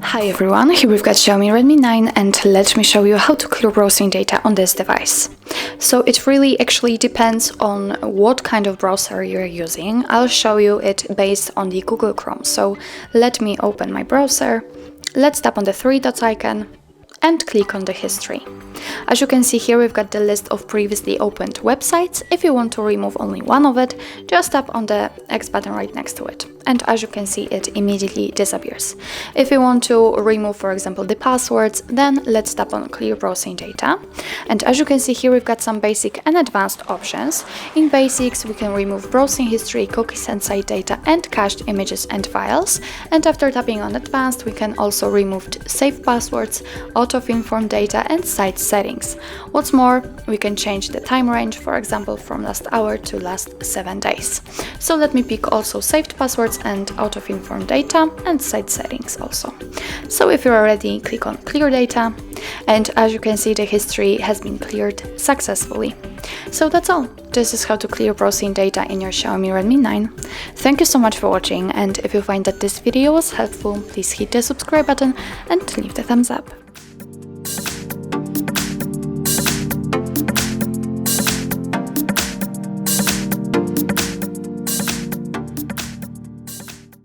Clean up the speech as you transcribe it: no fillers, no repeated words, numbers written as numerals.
Hi everyone, here we've got Xiaomi Redmi 9 and let me show you how to clear browsing data on this device. So it really actually depends on what kind of browser you're using. I'll show you it based on the Google Chrome. So let me open my browser, let's tap on the three dots icon and click on the history. As you can see here, we've got the list of previously opened websites. If you want to remove only one of it, just tap on the X button right next to it. And as you can see, it immediately disappears. If you want to remove, for example, the passwords, then let's tap on Clear Browsing Data. And as you can see here, we've got some basic and advanced options. In basics, we can remove browsing history, cookies and site data, and cached images and files. And after tapping on advanced, we can also remove saved passwords, auto-fill form data, and site settings. What's more, we can change the time range, for example, from last hour to last 7 days. So let me pick also saved passwords and auto-fill form data and site settings also. So if you're ready, click on Clear Data, and as you can see, the history has been cleared successfully. So that's all. This is how to clear browsing data in your Xiaomi Redmi 9. Thank you so much for watching, and if you find that this video was helpful, please hit the subscribe button and leave the thumbs up.